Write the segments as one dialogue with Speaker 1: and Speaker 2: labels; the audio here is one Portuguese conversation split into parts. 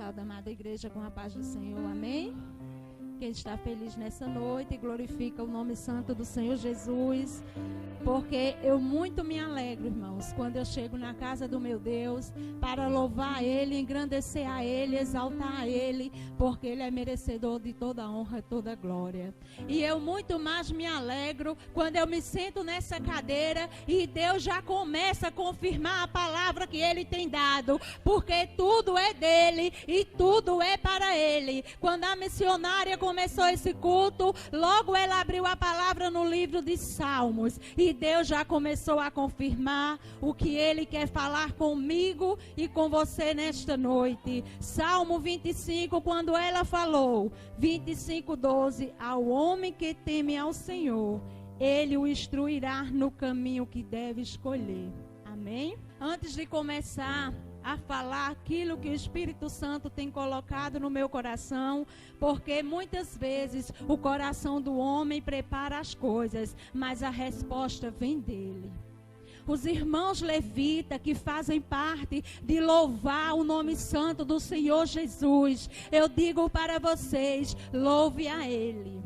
Speaker 1: salve, amada igreja, com a paz do Senhor, amém? Quem está feliz nessa noite, glorifica o nome santo do Senhor Jesus, porque eu muito me alegro, irmãos, quando eu chego na casa do meu Deus, para louvar a Ele, engrandecer a Ele, exaltar a Ele, porque Ele é merecedor de toda honra e toda glória. E eu muito mais me alegro quando eu me sento nessa cadeira e Deus já começa a confirmar a palavra que Ele tem dado, porque tudo é dEle e tudo é para Ele. Quando a missionária começou esse culto, logo ela abriu a palavra no livro de Salmos, e Deus já começou a confirmar o que Ele quer falar comigo e com você nesta noite. Salmo 25, quando ela falou, 25:12, ao homem que teme ao Senhor, Ele o instruirá no caminho que deve escolher. Amém? Antes de começar a falar aquilo que o Espírito Santo tem colocado no meu coração, porque muitas vezes o coração do homem prepara as coisas, mas a resposta vem dele. Os irmãos levitas que fazem parte de louvar o nome santo do Senhor Jesus, eu digo para vocês, louve a Ele.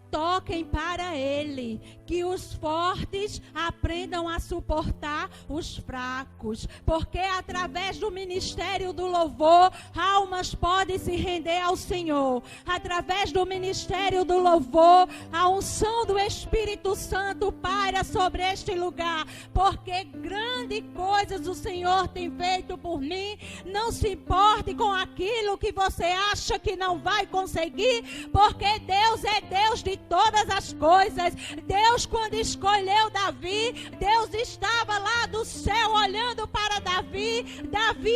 Speaker 1: Toquem para Ele, que os fortes aprendam a suportar os fracos, porque através do ministério do louvor, almas podem se render ao Senhor. Através do ministério do louvor, a unção do Espírito Santo paira sobre este lugar, porque grandes coisas o Senhor tem feito por mim. Não se importe com aquilo que você acha que não vai conseguir, porque Deus é Deus de todas as coisas. Deus, quando escolheu Davi, Deus estava lá do céu olhando para Davi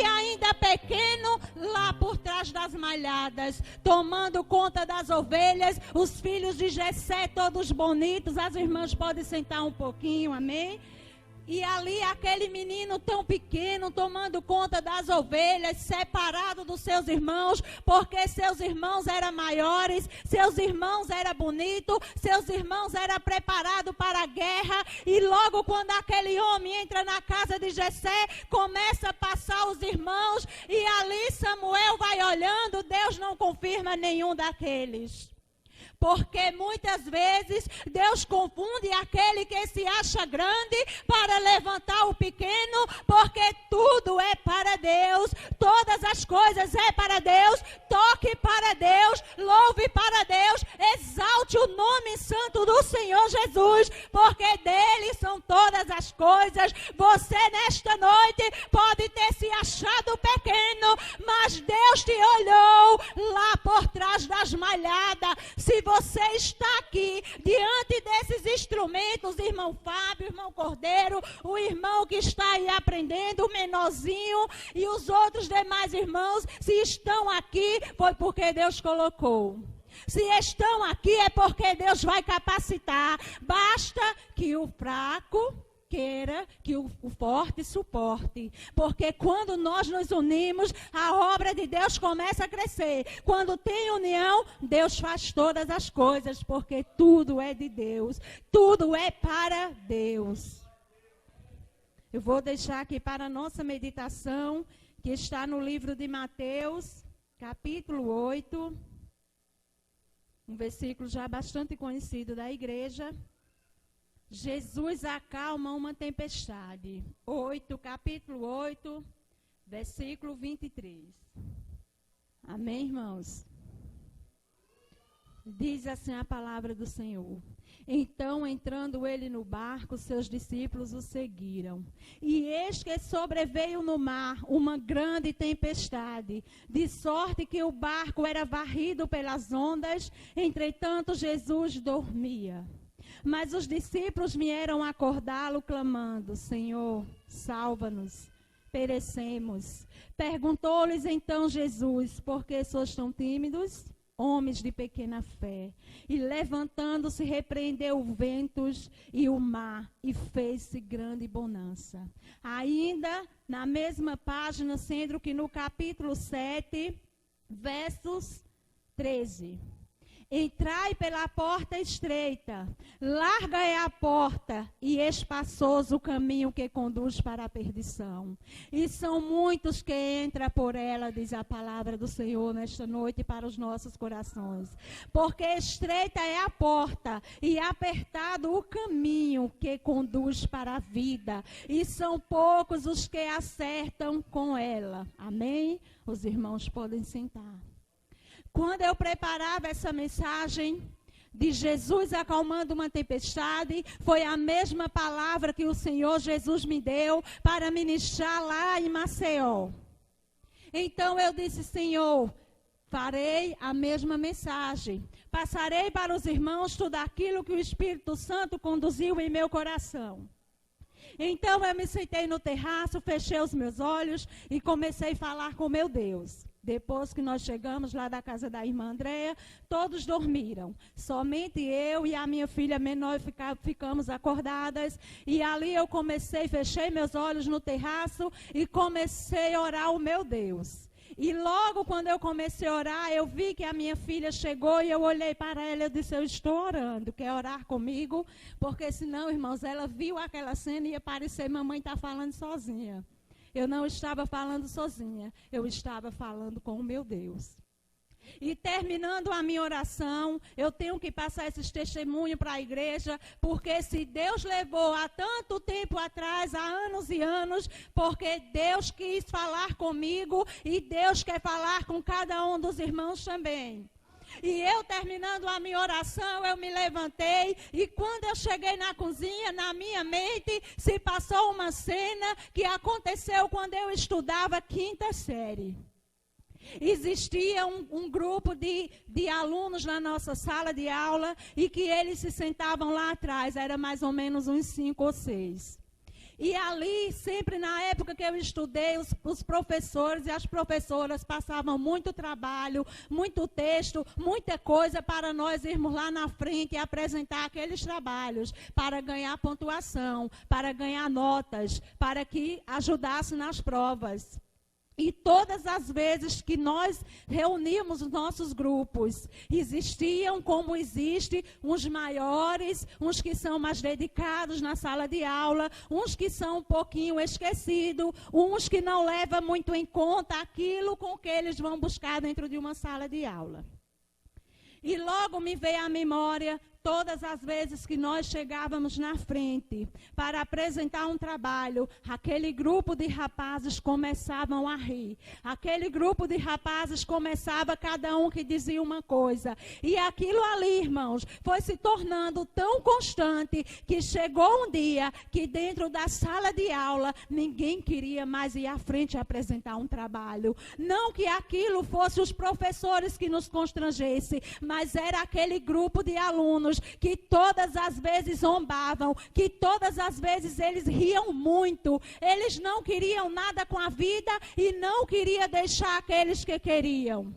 Speaker 1: ainda pequeno, lá por trás das malhadas, tomando conta das ovelhas, os filhos de Jessé todos bonitos. As irmãs podem sentar um pouquinho, amém? E ali aquele menino tão pequeno tomando conta das ovelhas, separado dos seus irmãos, porque seus irmãos eram maiores, seus irmãos eram bonitos, seus irmãos eram preparados para a guerra. E logo quando aquele homem entra na casa de Jessé, começa a passar os irmãos, e ali Samuel vai olhando, Deus não confirma nenhum daqueles. Porque muitas vezes Deus confunde aquele que se acha grande para levantar o pequeno, porque tudo é para Deus, todas as coisas é para Deus. Toque para Deus, louve para Deus, exalte o nome santo do Senhor Jesus, porque dele são todas as coisas. Você nesta noite pode ter se achado pequeno, mas Deus te olhou lá por trás das malhadas. Se você está aqui diante desses instrumentos, irmão Fábio, irmão Cordeiro, o irmão que está aí aprendendo, o menorzinho e os outros demais irmãos, se estão aqui, foi porque Deus colocou. Se estão aqui é porque Deus vai capacitar. Basta que o fraco queira que o forte suporte, porque quando nós nos unimos, a obra de Deus começa a crescer. Quando tem união, Deus faz todas as coisas, porque tudo é de Deus, tudo é para Deus. Eu vou deixar aqui para a nossa meditação, que está no livro de Mateus, capítulo 8, um versículo já bastante conhecido da igreja. Jesus acalma uma tempestade. Capítulo 8, versículo 23. Amém, irmãos? Diz assim a palavra do Senhor. Então, entrando ele no barco, seus discípulos o seguiram. E eis que sobreveio no mar uma grande tempestade, de sorte que o barco era varrido pelas ondas. Entretanto, Jesus dormia. Mas os discípulos vieram acordá-lo, clamando: Senhor, salva-nos, perecemos. Perguntou-lhes então Jesus: por que sois tão tímidos, homens de pequena fé? E levantando-se, repreendeu os ventos e o mar, e fez-se grande bonança. Ainda na mesma página, sendo que no capítulo 7, versos 13. Entrai pela porta estreita, larga é a porta e espaçoso o caminho que conduz para a perdição. E são muitos que entram por ela, diz a palavra do Senhor nesta noite para os nossos corações. Porque estreita é a porta e apertado o caminho que conduz para a vida. E são poucos os que acertam com ela. Amém? Os irmãos podem sentar. Quando eu preparava essa mensagem de Jesus acalmando uma tempestade, foi a mesma palavra que o Senhor Jesus me deu para ministrar lá em Maceió. Então eu disse, Senhor, farei a mesma mensagem. Passarei para os irmãos tudo aquilo que o Espírito Santo conduziu em meu coração. Então eu me sentei no terraço, fechei os meus olhos e comecei a falar com meu Deus. Depois que nós chegamos lá da casa da irmã Andréia, todos dormiram. Somente eu e a minha filha menor ficamos acordadas. E ali eu fechei meus olhos no terraço e comecei a orar ao meu Deus. E logo quando eu comecei a orar, eu vi que a minha filha chegou e eu olhei para ela e eu disse, eu estou orando, quer orar comigo? Porque senão, irmãos, ela viu aquela cena e ia parecer mamãe está falando sozinha. Eu não estava falando sozinha, eu estava falando com o meu Deus. E terminando a minha oração, eu tenho que passar esses testemunhos para a igreja, porque se Deus levou há tanto tempo atrás, há anos e anos, porque Deus quis falar comigo e Deus quer falar com cada um dos irmãos também. E eu terminando a minha oração, eu me levantei e quando eu cheguei na cozinha, na minha mente, se passou uma cena que aconteceu quando eu estudava 5ª série. Existia um grupo de alunos na nossa sala de aula e que eles se sentavam lá atrás, era mais ou menos uns 5 ou 6. E ali, sempre na época que eu estudei, os professores e as professoras passavam muito trabalho, muito texto, muita coisa para nós irmos lá na frente e apresentar aqueles trabalhos, para ganhar pontuação, para ganhar notas, para que ajudasse nas provas. E todas as vezes que nós reunimos os nossos grupos, existiam, como existe, uns maiores, uns que são mais dedicados na sala de aula, uns que são um pouquinho esquecidos, uns que não levam muito em conta aquilo com que eles vão buscar dentro de uma sala de aula. E logo me veio à memória todas as vezes que nós chegávamos na frente para apresentar um trabalho, aquele grupo de rapazes começavam a rir. Aquele grupo de rapazes começava cada um que dizia uma coisa. E aquilo ali, irmãos, foi se tornando tão constante que chegou um dia que dentro da sala de aula ninguém queria mais ir à frente apresentar um trabalho. Não que aquilo fosse os professores que nos constrangessem, mas era aquele grupo de alunos que todas as vezes zombavam, que todas as vezes eles riam muito, eles não queriam nada com a vida e não queriam deixar aqueles que queriam.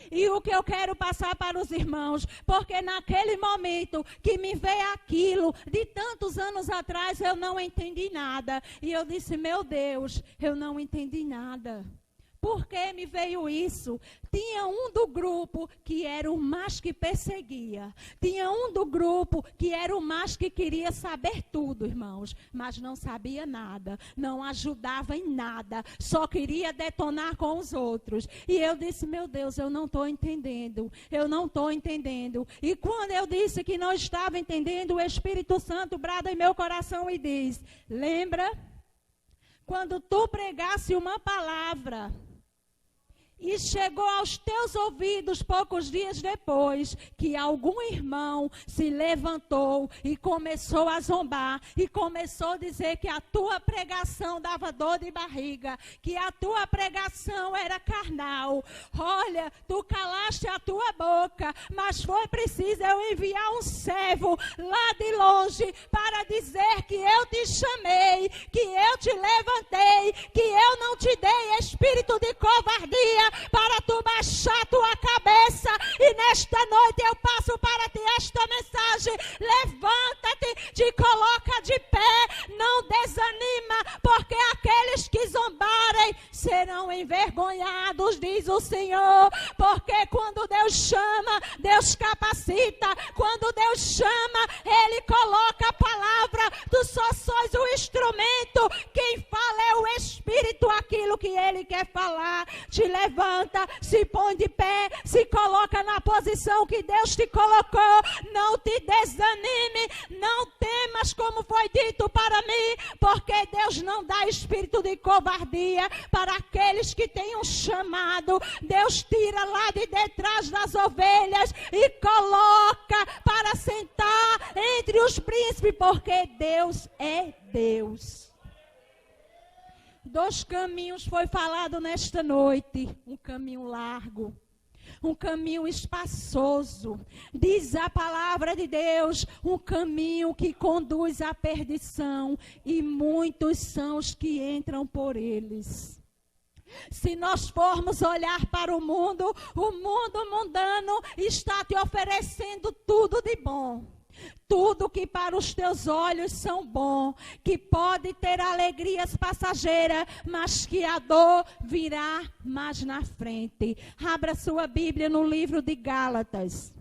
Speaker 1: E o que eu quero passar para os irmãos, porque naquele momento que me veio aquilo, de tantos anos atrás eu não entendi nada, e eu disse, meu Deus, eu não entendi nada. Por que me veio isso? Tinha um do grupo que era o mais que perseguia. Tinha um do grupo que era o mais que queria saber tudo, irmãos. Mas não sabia nada. Não ajudava em nada. Só queria detonar com os outros. E eu disse, meu Deus, eu não estou entendendo. Eu não estou entendendo. E quando eu disse que não estava entendendo, o Espírito Santo brada em meu coração e diz, lembra? Quando tu pregasse uma palavra e chegou aos teus ouvidos poucos dias depois que algum irmão se levantou e começou a zombar e começou a dizer que a tua pregação dava dor de barriga, que a tua pregação era carnal. Olha, tu calaste a tua boca, mas foi preciso eu enviar um servo lá de longe para dizer que eu te chamei, que eu te levantei, que eu não te dei espírito de covardia para tu baixar tua cabeça. E nesta noite eu passo para ti esta mensagem: levanta-te, te coloca de pé, não desanima, porque aqueles que zombarem serão envergonhados. envergonhados, diz o Senhor, porque quando Deus chama, Deus capacita, quando Deus chama, Ele coloca a palavra, tu só sois o instrumento, quem fala é o Espírito, aquilo que Ele quer falar. Te levanta, se põe de pé, se coloca na posição que Deus te colocou, não te desanime, não temas como foi dito para mim, porque Deus não dá espírito de covardia para aqueles que têm um chamado. Deus tira lá de detrás das ovelhas e coloca para sentar entre os príncipes, porque Deus é Deus. 2 caminhos foi falado nesta noite, um caminho largo, um caminho espaçoso, diz a palavra de Deus, um caminho que conduz à perdição, e muitos são os que entram por eles. Se nós formos olhar para o mundo mundano está te oferecendo tudo de bom. Tudo que para os teus olhos são bom, que pode ter alegrias passageiras, mas que a dor virá mais na frente. Abra sua Bíblia no livro de Gálatas.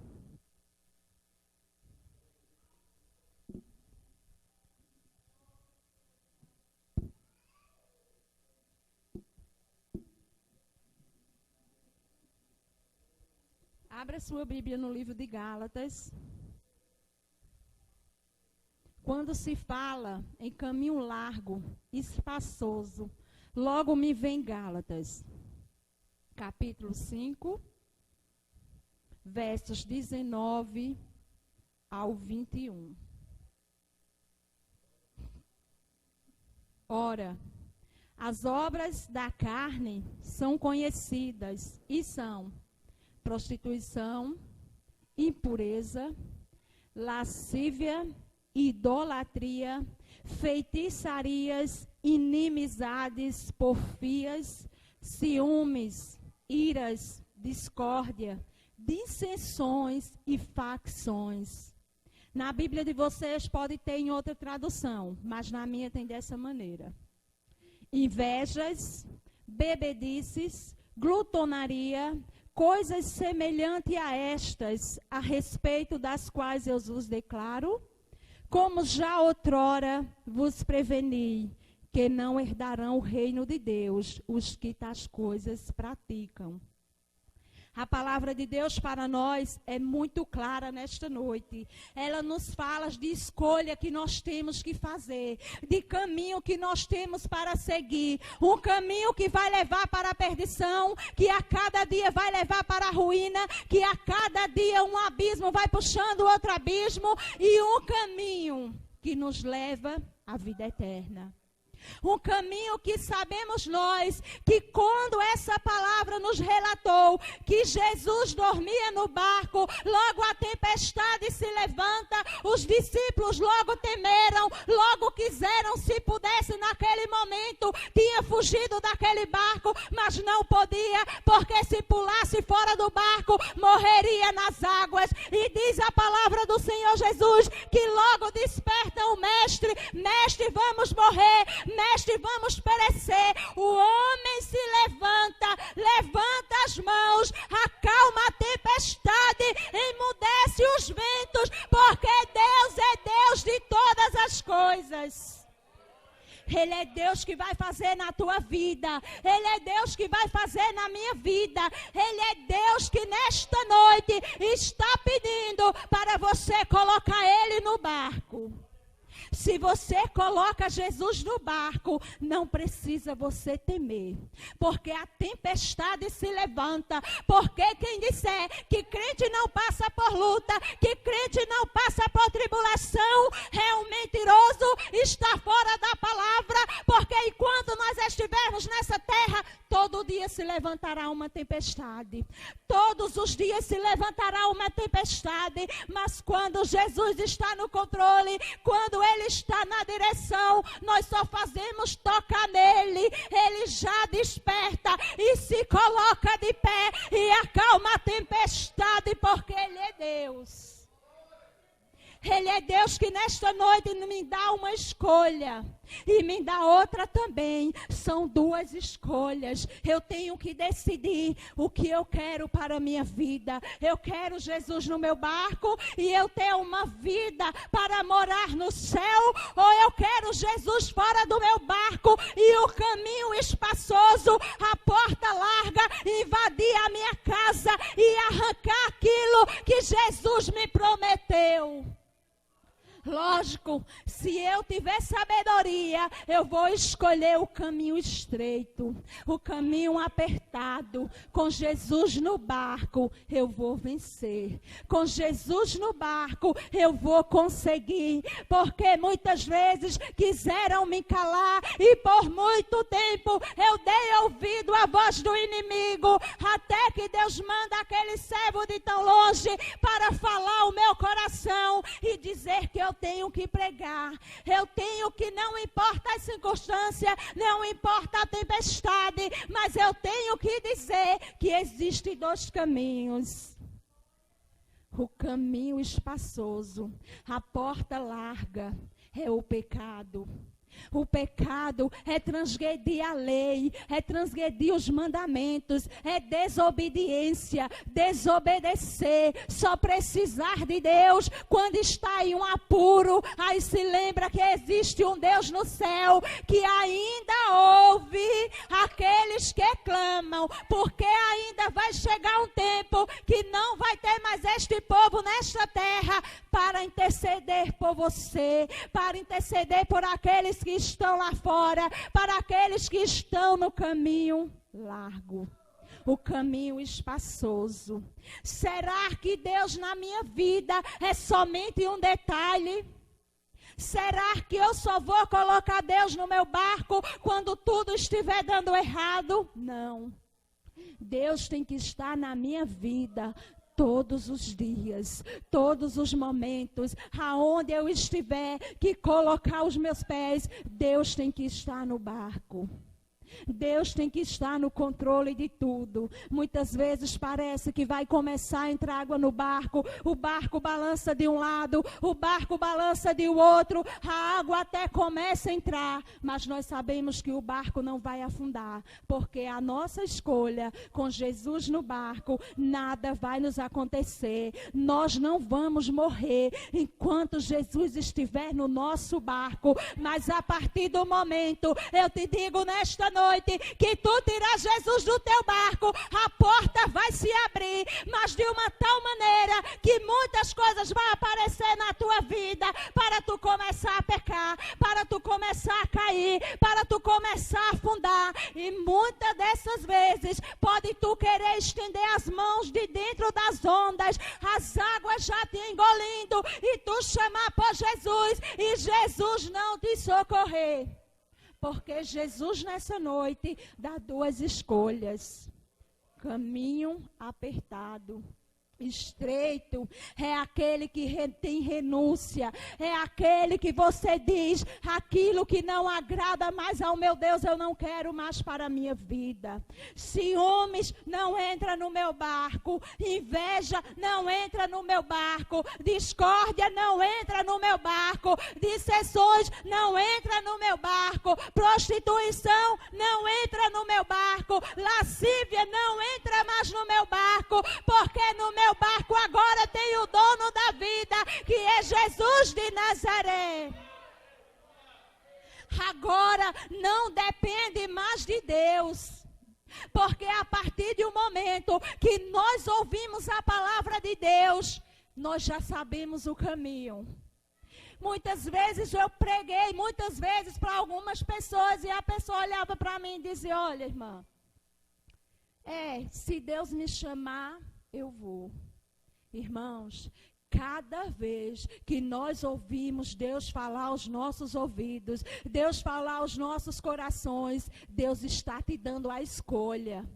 Speaker 1: Abra sua Bíblia no livro de Gálatas. Quando se fala em caminho largo, espaçoso, logo me vem Gálatas, capítulo 5, versos 19 ao 21. Ora, as obras da carne são conhecidas e são prostituição, impureza, lascívia, idolatria, feitiçarias, inimizades, porfias, ciúmes, iras, discórdia, dissensões e facções. Na Bíblia de vocês pode ter em outra tradução, mas na minha tem dessa maneira. Invejas, bebedices, glutonaria, coisas semelhantes a estas, a respeito das quais eu vos declaro, como já outrora vos preveni, que não herdarão o reino de Deus os que tais coisas praticam. A palavra de Deus para nós é muito clara nesta noite. Ela nos fala de escolha que nós temos que fazer, de caminho que nós temos para seguir. Um caminho que vai levar para a perdição, que a cada dia vai levar para a ruína, que a cada dia um abismo vai puxando outro abismo, e um caminho que nos leva à vida eterna. Um caminho que sabemos nós, que quando essa palavra nos relatou, que Jesus dormia no barco, logo a tempestade se levanta, os discípulos logo temeram, logo quiseram, se pudesse naquele momento, tinha fugido daquele barco, mas não podia, porque se pulasse fora do barco, morreria nas águas. E diz a palavra do Senhor Jesus, que logo desperta o mestre, mestre, vamos morrer, mestre, vamos perecer. O homem se levanta, levanta as mãos, acalma a tempestade, emudece os ventos, porque Deus é Deus de todas as coisas. Ele é Deus que vai fazer na tua vida. Ele é Deus que vai fazer na minha vida. Ele é Deus que nesta noite está pedindo para você colocar Ele no barco. Se você coloca Jesus no barco, não precisa você temer, porque a tempestade se levanta, porque quem disser que crente não passa por luta, que crente não passa por tribulação, é um mentiroso, está fora da palavra, porque enquanto nós estivermos nessa terra, todo dia se levantará uma tempestade, todos os dias se levantará uma tempestade, mas quando Jesus está no controle, quando Ele está na direção, nós só fazemos tocar nele, Ele já desperta e se coloca de pé e acalma a tempestade, porque Ele é Deus. Ele é Deus que nesta noite me dá uma escolha e me dá outra também. São duas escolhas. Eu tenho que decidir o que eu quero para a minha vida. Eu quero Jesus no meu barco e eu ter uma vida para morar no céu, ou eu quero Jesus fora do meu barco e o caminho espaçoso, a porta larga, invadir a minha casa e arrancar aquilo que Jesus me prometeu. Lógico, se eu tiver sabedoria, eu vou escolher o caminho estreito, o caminho apertado. Com Jesus no barco, eu vou vencer. Com Jesus no barco, eu vou conseguir. Porque muitas vezes quiseram me calar e por muito tempo eu dei ouvido à voz do inimigo. Até que Deus manda aquele servo de tão longe para falar o meu coração e dizer que eu tenho que pregar, eu tenho que, não importa a circunstância, não importa a tempestade, mas eu tenho que dizer que existem dois caminhos. O caminho espaçoso, a porta larga, é o pecado. O pecado é transgredir a lei, é transgredir os mandamentos, é desobediência, desobedecer, só precisar de Deus quando está em um apuro. Aí se lembra que existe um Deus no céu que ainda ouve aqueles que clamam, porque ainda vai chegar um tempo que não vai ter mais este povo nesta terra para interceder por você, para interceder por aqueles que estão lá fora, para aqueles que estão no caminho largo, o caminho espaçoso. Será que Deus na minha vida é somente um detalhe? Será que eu só vou colocar Deus no meu barco quando tudo estiver dando errado? Não. Deus tem que estar na minha vida todos os dias, todos os momentos, aonde eu estiver que colocar os meus pés, Deus tem que estar no barco. Deus tem que estar no controle de tudo. Muitas vezes parece que vai começar a entrar água no barco, o barco balança de um lado, o barco balança de outro, a água até começa a entrar, mas nós sabemos que o barco não vai afundar, porque a nossa escolha com Jesus no barco, nada vai nos acontecer. Nós não vamos morrer enquanto Jesus estiver no nosso barco, mas a partir do momento, eu te digo nesta noite, que tu tirar Jesus do teu barco, a porta vai se abrir, mas de uma tal maneira que muitas coisas vão aparecer na tua vida, para tu começar a pecar, para tu começar a cair, para tu começar a afundar. E muitas dessas vezes pode tu querer estender as mãos de dentro das ondas, as águas já te engolindo, e tu chamar por Jesus e Jesus não te socorrer. Porque Jesus nessa noite dá duas escolhas. Caminho apertado, estreito, é aquele que tem renúncia, é aquele que você diz, aquilo que não agrada mais ao meu Deus, eu não quero mais para a minha vida. Ciúmes não entra no meu barco, inveja não entra no meu barco, discórdia não entra no meu barco, dissensões não entra no meu barco, prostituição não entra no meu barco, lascívia não entra mais no meu barco, porque no meu barco agora tem o dono da vida, que é Jesus de Nazaré. Agora não depende mais de Deus, porque a partir de um momento que nós ouvimos a palavra de Deus, nós já sabemos o caminho. Muitas vezes eu preguei, muitas vezes para algumas pessoas, e a pessoa olhava para mim e dizia, olha, irmã, se Deus me chamar, eu vou. Irmãos, cada vez que nós ouvimos Deus falar aos nossos ouvidos, Deus falar aos nossos corações, Deus está te dando a escolha.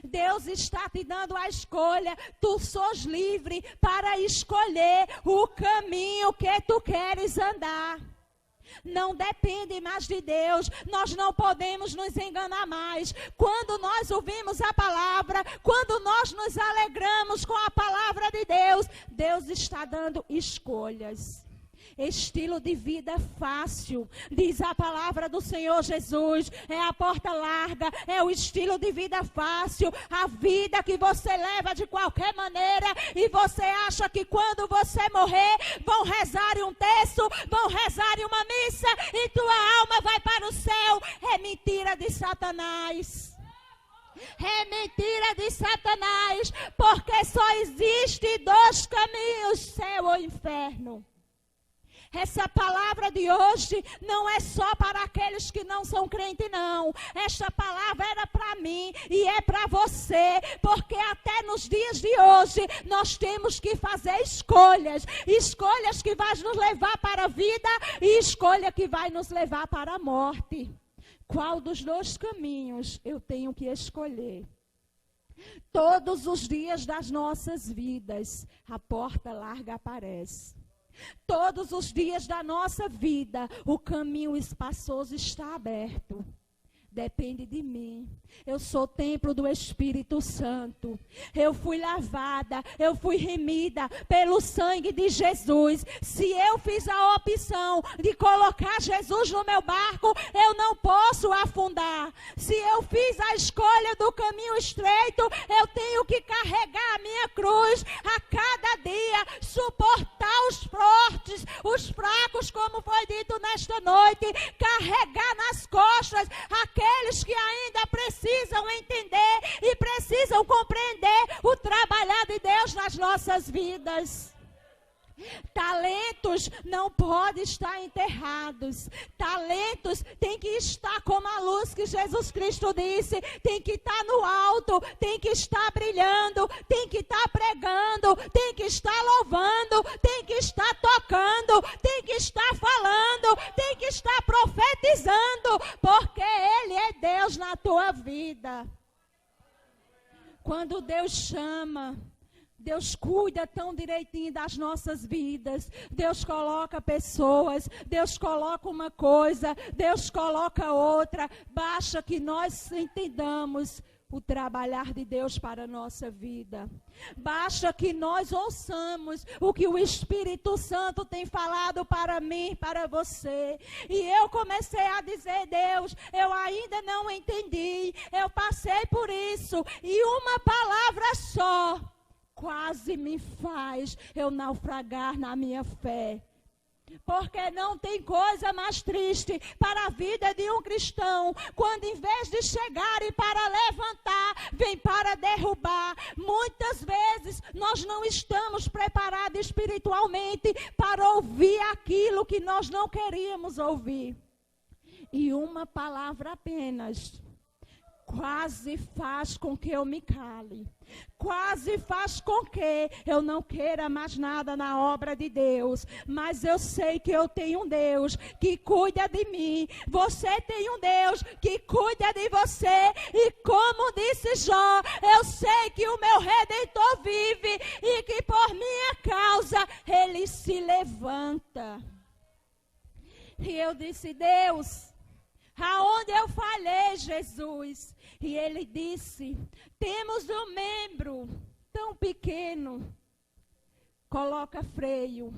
Speaker 1: Deus está te dando a escolha. Tu sos livre para escolher o caminho que tu queres andar. Não depende mais de Deus. Nós não podemos nos enganar mais. Quando nós ouvimos a palavra, quando nós nos alegramos com a palavra de Deus, Deus está dando escolhas. Estilo de vida fácil, diz a palavra do Senhor Jesus, é a porta larga, é o estilo de vida fácil, a vida que você leva de qualquer maneira e você acha que quando você morrer, vão rezar um terço, vão rezar uma missa e tua alma vai para o céu. É mentira de Satanás. É mentira de Satanás, porque só existe dois caminhos, céu ou inferno. Essa palavra de hoje não é só para aqueles que não são crentes, não. Esta palavra era para mim e é para você, porque até nos dias de hoje nós temos que fazer escolhas. Escolhas que vão nos levar para a vida e escolha que vai nos levar para a morte. Qual dos dois caminhos eu tenho que escolher? Todos os dias das nossas vidas, a porta larga aparece. Todos os dias da nossa vida, o caminho espaçoso está aberto. Depende de mim. Eu sou templo do Espírito Santo. Eu fui lavada, eu fui remida pelo sangue de Jesus. Se eu fiz a opção de colocar Jesus no meu barco, eu não posso afundar. Se eu fiz a escolha do caminho estreito, eu tenho que carregar a minha cruz a cada dia, suportar os fortes, os fracos, como foi dito nesta noite, carregar nas costas aqueles que ainda precisam entender e precisam compreender o trabalhar de Deus nas nossas vidas. Talentos não podem estar enterrados. Talentos tem que estar como a luz que Jesus Cristo disse. Tem que estar no alto, tem que estar brilhando, tem que estar pregando, tem que estar louvando, tem que estar tocando, tem que estar falando, tem que estar profetizando, porque Ele é Deus na tua vida. Quando Deus chama, Deus cuida tão direitinho das nossas vidas. Deus coloca pessoas, Deus coloca uma coisa, Deus coloca outra. Basta que nós entendamos o trabalhar de Deus para a nossa vida. Basta que nós ouçamos o que o Espírito Santo tem falado para mim, para você. E eu comecei a dizer: Deus, eu ainda não entendi, eu passei por isso, e uma palavra só quase me faz eu naufragar na minha fé. Porque não tem coisa mais triste para a vida de um cristão, quando em vez de chegarem para levantar, vem para derrubar. Muitas vezes nós não estamos preparados espiritualmente para ouvir aquilo que nós não queríamos ouvir. E uma palavra apenas quase faz com que eu me cale. Quase faz com que eu não queira mais nada na obra de Deus. Mas eu sei que eu tenho um Deus que cuida de mim. Você tem um Deus que cuida de você. E como disse Jó, eu sei que o meu Redentor vive e que por minha causa Ele se levanta. E eu disse: Deus, aonde eu falhei, Jesus? E Ele disse: temos um membro tão pequeno, coloca freio.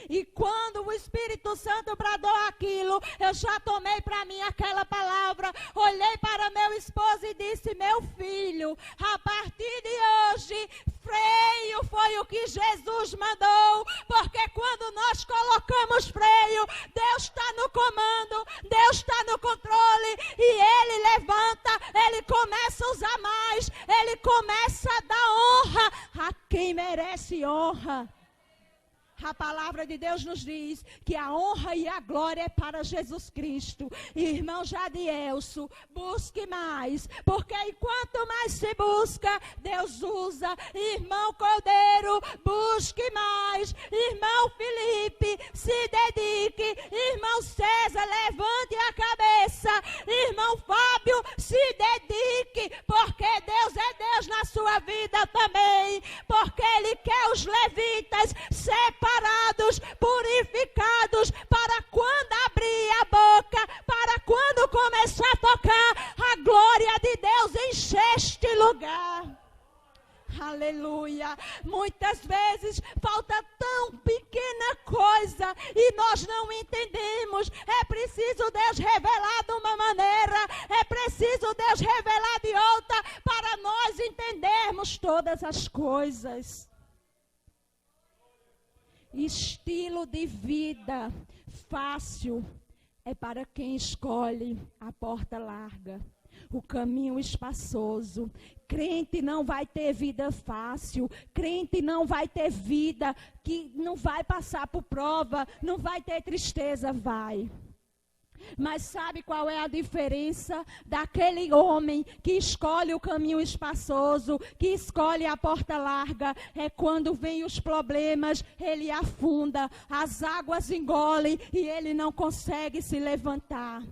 Speaker 1: E quando o Espírito Santo bradou aquilo, eu já tomei para mim aquela palavra, olhei para meu esposo e disse: meu filho, a partir de hoje, freio foi o que Jesus mandou, porque quando nós colocamos freio, Deus está no comando, Deus está no controle, e Ele levanta, Ele começa a usar mais, Ele começa a dar honra a quem merece honra. A palavra de Deus nos diz que a honra e a glória é para Jesus Cristo. Irmão Jadielso, busque mais, porque enquanto mais se busca, Deus usa. Irmão Cordeiro, busque mais. Irmão Felipe, se dedique. Irmão César, levante a cabeça. Irmão Fábio, se dedique, porque Deus é Deus na sua vida também. Porque Ele quer os levitas separados, purificados, para quando abrir lugar. Aleluia. Muitas vezes falta tão pequena coisa e nós não entendemos. É preciso Deus revelar de uma maneira, é preciso Deus revelar de outra para nós entendermos todas as coisas. Estilo de vida fácil é para quem escolhe a porta larga, o caminho espaçoso. Crente não vai ter vida fácil, crente não vai ter vida que não vai passar por prova, não vai ter tristeza, vai. Mas sabe qual é a diferença daquele homem que escolhe o caminho espaçoso, que escolhe a porta larga? É quando vem os problemas, ele afunda, as águas engolem e ele não consegue se levantar.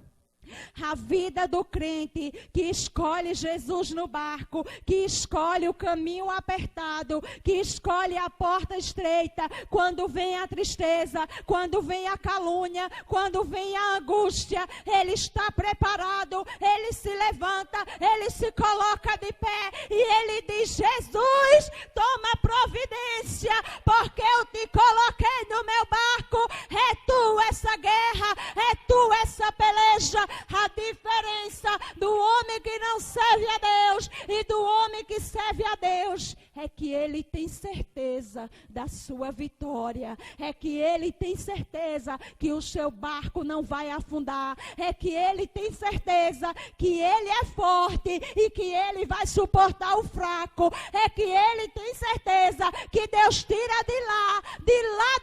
Speaker 1: A vida do crente que escolhe Jesus no barco, que escolhe o caminho apertado, que escolhe a porta estreita, quando vem a tristeza, quando vem a calúnia, quando vem a angústia, ele está preparado, ele se levanta, ele se coloca de pé e ele diz: Jesus, toma providência, porque eu te coloquei no meu barco, é tu essa guerra, é tu essa peleja. A diferença do homem que não serve a Deus e do homem que serve a Deus é que ele tem certeza da sua vitória, é que ele tem certeza que o seu barco não vai afundar, é que ele tem certeza que ele é forte e que ele vai suportar o fraco, é que ele tem certeza que Deus tira de lá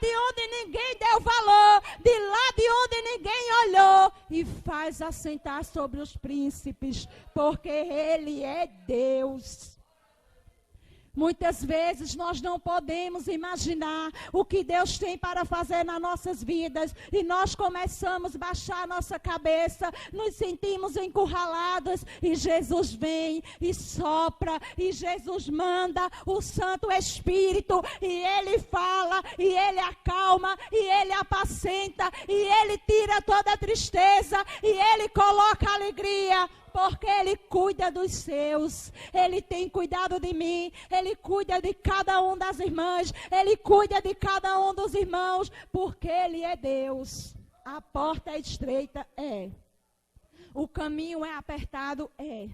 Speaker 1: de onde ninguém deu valor, de lá de onde ninguém olhou e faz assentar sobre os príncipes, porque ele é Deus. Muitas vezes nós não podemos imaginar o que Deus tem para fazer nas nossas vidas e nós começamos a baixar a nossa cabeça, nos sentimos encurralados e Jesus vem e sopra e Jesus manda o Santo Espírito e Ele fala e Ele acalma e Ele apacenta e Ele tira toda a tristeza e Ele coloca alegria. Porque Ele cuida dos seus, Ele tem cuidado de mim, Ele cuida de cada um das irmãs, Ele cuida de cada um dos irmãos, porque Ele é Deus. A porta é estreita, é. O caminho é apertado, é.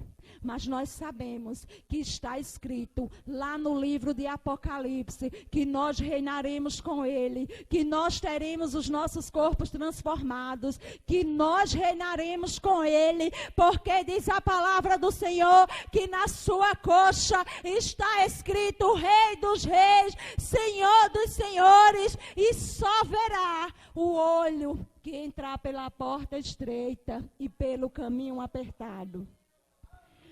Speaker 1: Mas nós sabemos que está escrito lá no livro de Apocalipse que nós reinaremos com Ele, que nós teremos os nossos corpos transformados, que nós reinaremos com Ele, porque diz a palavra do Senhor que na sua coxa está escrito Rei dos Reis, Senhor dos Senhores, e só verá o olho que entrar pela porta estreita e pelo caminho apertado.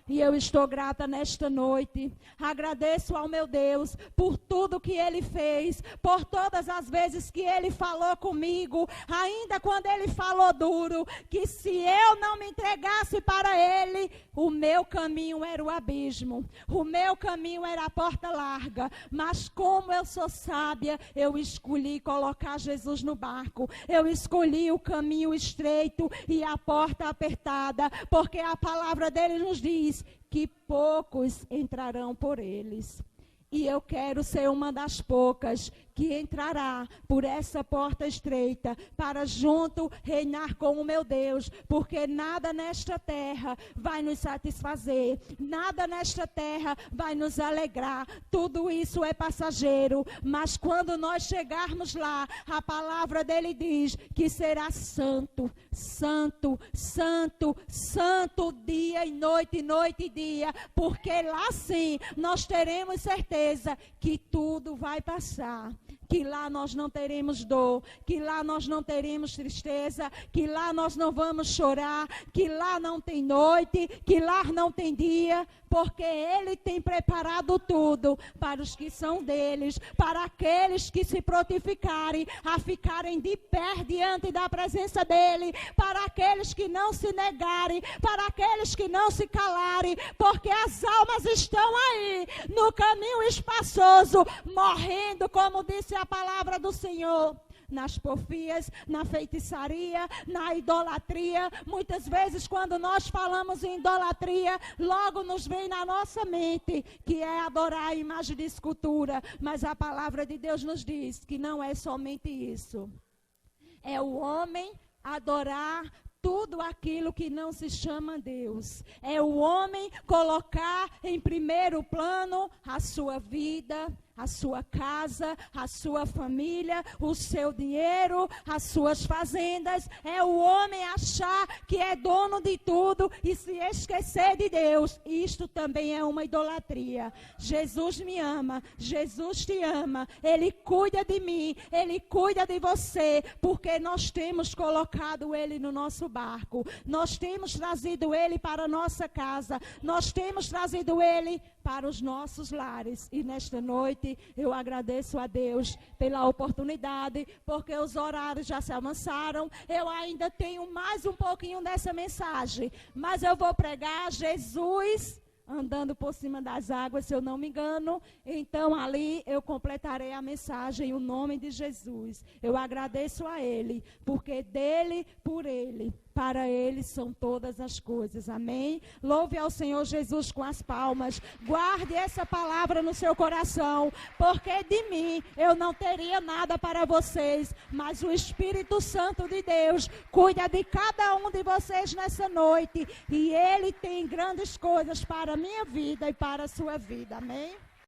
Speaker 1: E eu estou grata nesta noite, agradeço ao meu Deus por tudo que Ele fez, por todas as vezes que Ele falou comigo, ainda quando Ele falou duro, que se eu não me entregasse para Ele, o meu caminho era o abismo, o meu caminho era a porta larga, mas como eu sou sábia, eu escolhi colocar Jesus no barco, eu escolhi o caminho estreito e a porta apertada, porque a palavra dele nos diz que poucos entrarão por eles. E eu quero ser uma das poucas que entrará por essa porta estreita para junto reinar com o meu Deus, porque nada nesta terra vai nos satisfazer, nada nesta terra vai nos alegrar, tudo isso é passageiro, mas quando nós chegarmos lá, a palavra dele diz que será santo, santo, santo, santo dia e noite e dia, porque lá sim nós teremos certeza que tudo vai passar, que lá nós não teremos dor, que lá nós não teremos tristeza, que lá nós não vamos chorar, que lá não tem noite, que lá não tem dia, porque Ele tem preparado tudo para os que são deles, para aqueles que se prontificarem a ficarem de pé diante da presença dEle, para aqueles que não se negarem, para aqueles que não se calarem, porque as almas estão aí, no caminho espaçoso, morrendo, como disse a palavra do Senhor. nas porfias, na feitiçaria, na idolatria. Muitas vezes, quando nós falamos em idolatria, logo nos vem na nossa mente que é adorar a imagem de escultura. Mas a palavra de Deus nos diz que não é somente isso. É o homem adorar tudo aquilo que não se chama Deus. É o homem colocar em primeiro plano a sua vida, a sua casa, a sua família, o seu dinheiro, as suas fazendas. É o homem achar que é dono de tudo e se esquecer de Deus. Isto também é uma idolatria. Jesus me ama, Jesus te ama, Ele cuida de mim, Ele cuida de você, porque nós temos colocado Ele no nosso barco, nós temos trazido Ele para a nossa casa, nós temos trazido Ele para os nossos lares. E nesta noite eu agradeço a Deus pela oportunidade, porque os horários já se avançaram. Eu ainda tenho mais um pouquinho dessa mensagem, mas eu vou pregar Jesus andando por cima das águas, se eu não me engano. Então ali eu completarei a mensagem em nome de Jesus. Eu agradeço a Ele, porque dele, por Ele, para Ele são todas as coisas. Amém? Louve ao Senhor Jesus com as palmas. Guarde essa palavra no seu coração, porque de mim eu não teria nada para vocês, mas o Espírito Santo de Deus cuida de cada um de vocês nessa noite, e Ele tem grandes coisas para a minha vida e para a sua vida. Amém?